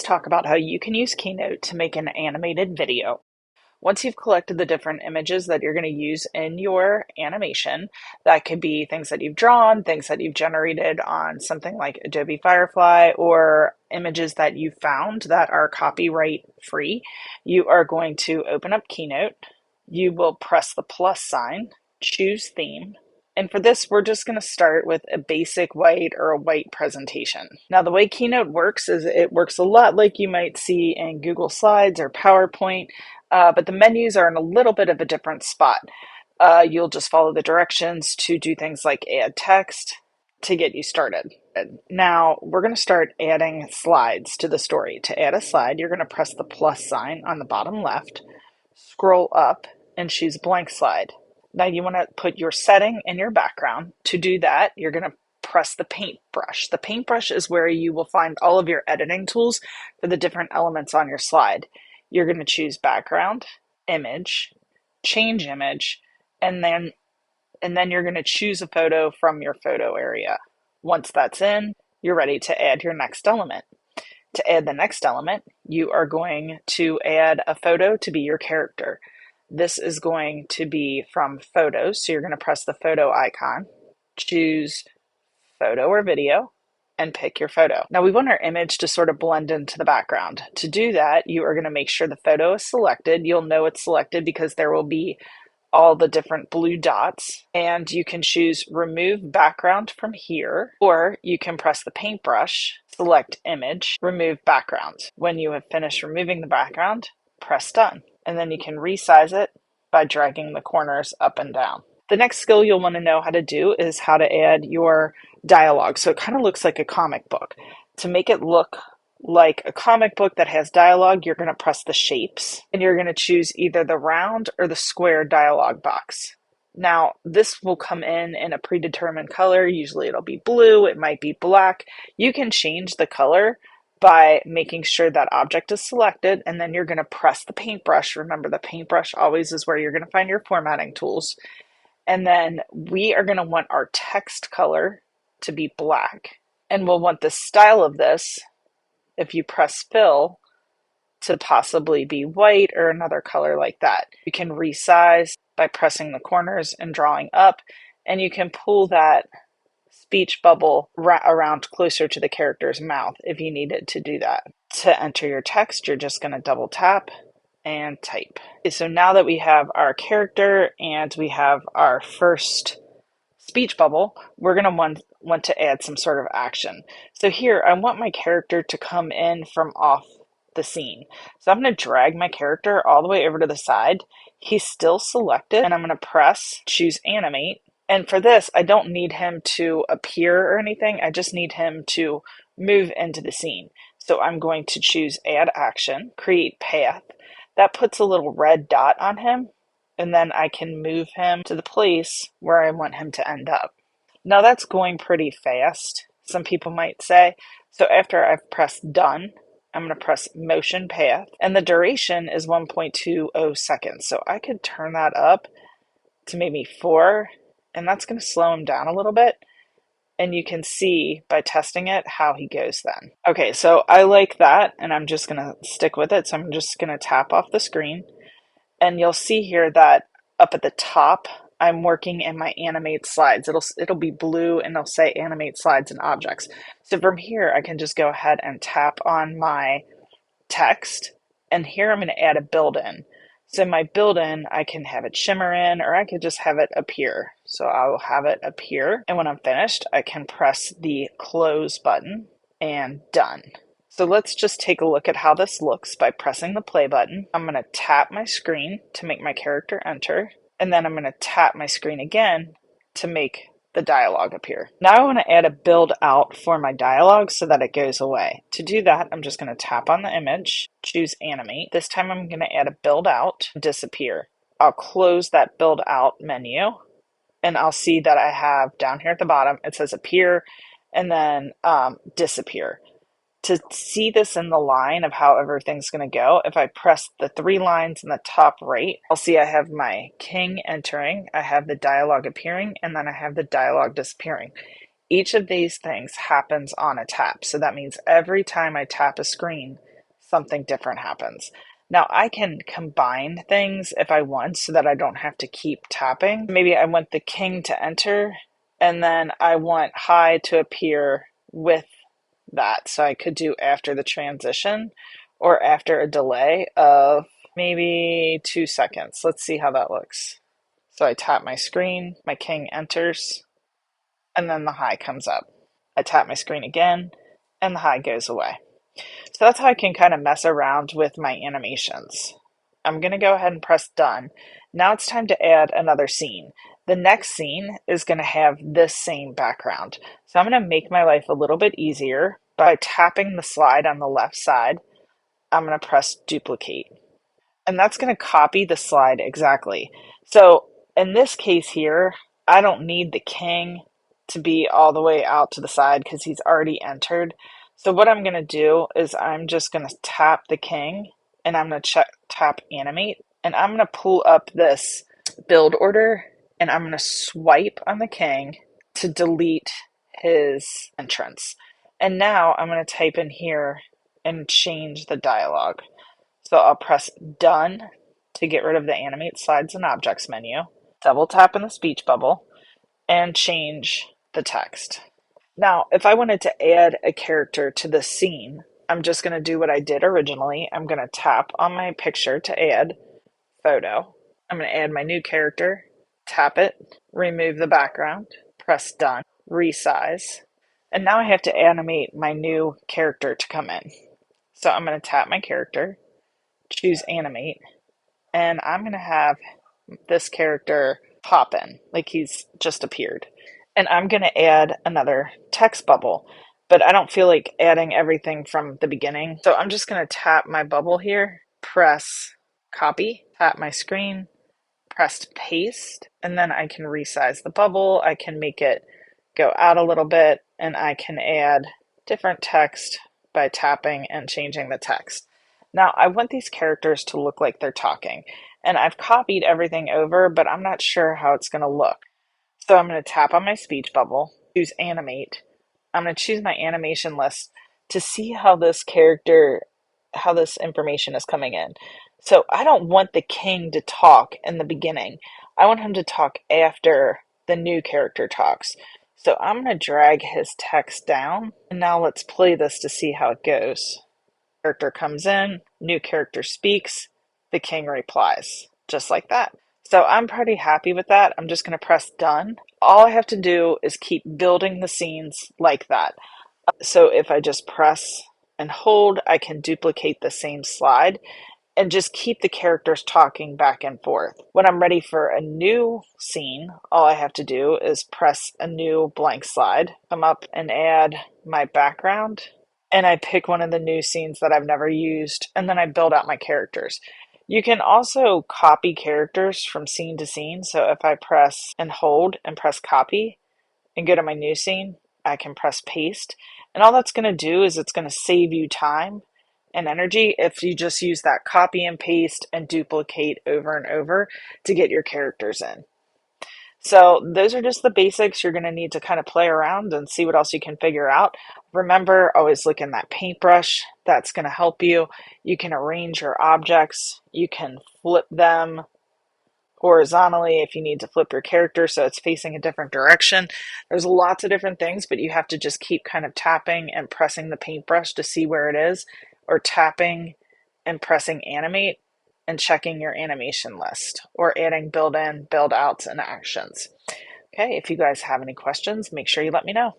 talk about how you can use Keynote to make an animated video. Once you've collected the different images that you're going to use in your animation, that could be things that you've drawn, things that you've generated on something like Adobe Firefly, or images that you found that are copyright free, you are going to open up Keynote. You will press the plus sign, choose theme. And for this, we're just going to start with a basic white or a white presentation. Now, the way Keynote works is it works a lot like you might see in Google Slides or PowerPoint, but the menus are in a little bit of a different spot. You'll just follow the directions to do things like add text to get you started. Now, we're going to start adding slides to the story. To add a slide, you're going to press the plus sign on the bottom left, scroll up, and choose blank slide. Now you want to put your setting in your background. To do that, you're going to press the paintbrush. The paintbrush is where you will find all of your editing tools for the different elements on your slide. You're going to choose background, image, change image, and then you're going to choose a photo from your photo area. Once that's in, you're ready to add your next element. To add the next element, you are going to add a photo to be your character. This is going to be from photos. So you're going to press the photo icon, choose photo or video, and pick your photo. Now we want our image to sort of blend into the background. To do that, you are going to make sure the photo is selected. You'll know it's selected because there will be all the different blue dots, and you can choose remove background from here, or you can press the paintbrush, select image, remove background. When you have finished removing the background, press done. And then you can resize it by dragging the corners up and down. The next skill you'll want to know how to do is how to add your dialogue. So it kind of looks like a comic book. To make it look like a comic book that has dialogue, you're going to press the shapes and you're going to choose either the round or the square dialogue box. Now, this will come in a predetermined color. Usually it'll be blue, it might be black. You can change the color by making sure that object is selected, and then you're going to press the paintbrush. Remember, the paintbrush always is where you're going to find your formatting tools. And then we are going to want our text color to be black. And we'll want the style of this, if you press fill, to possibly be white or another color like that. You can resize by pressing the corners and drawing up, and you can pull that speech bubble around closer to the character's mouth if you needed to do that. To enter your text, you're just going to double tap and type. Okay, so now that we have our character and we have our first speech bubble, we're going to want to add some sort of action. So here, I want my character to come in from off the scene. So I'm going to drag my character all the way over to the side. He's still selected, and I'm going to choose animate. And for this, I don't need him to appear or anything. I just need him to move into the scene. So I'm going to choose add action, create path. That puts a little red dot on him, and then I can move him to the place where I want him to end up. Now that's going pretty fast, some people might say. So after I've pressed done, I'm going to press motion path, and the duration is 1.20 seconds. So I could turn that up to maybe 4, and that's going to slow him down a little bit. And you can see by testing it how he goes then. Okay, so I like that, and I'm just going to stick with it. So I'm just going to tap off the screen, and you'll see here that up at the top, I'm working in my animate slides. It'll be blue, and it'll say animate slides and objects. So from here, I can just go ahead and tap on my text, and here I'm going to add a build-in. So my build-in, I can have it shimmer in, or I could just have it appear. So I'll have it appear, and when I'm finished, I can press the close button and done. So let's just take a look at how this looks by pressing the play button. I'm going to tap my screen to make my character enter, and then I'm going to tap my screen again to make the dialogue appear. Now I want to add a build out for my dialogue so that it goes away. To do that, I'm just going to tap on the image, choose animate. This time I'm going to add a build out, disappear. I'll close that build out menu, and I'll see that I have down here at the bottom, it says appear and then disappear. To see this in the line of how everything's going to go, if I press the 3 lines in the top right, I'll see I have my king entering, I have the dialogue appearing, and then I have the dialogue disappearing. Each of these things happens on a tap. So that means every time I tap a screen, something different happens. Now I can combine things if I want so that I don't have to keep tapping. Maybe I want the king to enter and then I want high to appear with that. So I could do after the transition or after a delay of maybe 2 seconds. Let's see how that looks. So I tap my screen, my king enters, and then the high comes up. I tap my screen again, and the high goes away. So that's how I can kind of mess around with my animations. I'm going to go ahead and press done. Now it's time to add another scene. The next scene is going to have this same background. So I'm going to make my life a little bit easier by tapping the slide on the left side. I'm going to press duplicate. And that's going to copy the slide exactly. So in this case here, I don't need the king to be all the way out to the side because he's already entered. So what I'm going to do is I'm just going to tap the king and I'm going to tap animate and I'm going to pull up this build order and I'm going to swipe on the king to delete his entrance. And now I'm going to type in here and change the dialogue. So I'll press done to get rid of the animate slides and objects menu, double tap in the speech bubble, and change the text. Now, if I wanted to add a character to the scene, I'm just going to do what I did originally. I'm going to tap on my picture to add photo. I'm going to add my new character, tap it, remove the background, press done, resize. And now I have to animate my new character to come in. So I'm going to tap my character, choose animate, and I'm going to have this character pop in like he's just appeared. And I'm going to add another text bubble, but I don't feel like adding everything from the beginning. So I'm just going to tap my bubble here, press copy, tap my screen, press paste, and then I can resize the bubble. I can make it go out a little bit, and I can add different text by tapping and changing the text. Now, I want these characters to look like they're talking, and I've copied everything over, but I'm not sure how it's going to look. So I'm going to tap on my speech bubble, choose animate. I'm going to choose my animation list to see how this character, how this information is coming in. So I don't want the king to talk in the beginning. I want him to talk after the new character talks. So I'm going to drag his text down. And now let's play this to see how it goes. Character comes in, new character speaks, the king replies, just like that. So I'm pretty happy with that. I'm just going to press done. All I have to do is keep building the scenes like that. So if I just press and hold, I can duplicate the same slide and just keep the characters talking back and forth. When I'm ready for a new scene, all I have to do is press a new blank slide, come up and add my background, and I pick one of the new scenes that I've never used, and then I build out my characters. You can also copy characters from scene to scene. So if I press and hold and press copy and go to my new scene, I can press paste. And all that's going to do is it's going to save you time and energy if you just use that copy and paste and duplicate over and over to get your characters in. So those are just the basics. You're going to need to kind of play around and see what else you can figure out. Remember, always look in that paintbrush. That's going to help you. You can arrange your objects. You can flip them horizontally if you need to flip your character so it's facing a different direction. There's lots of different things, but you have to just keep kind of tapping and pressing the paintbrush to see where it is, or tapping and pressing animate and checking your animation list, or adding build in, build outs, and actions. Okay, if you guys have any questions, make sure you let me know.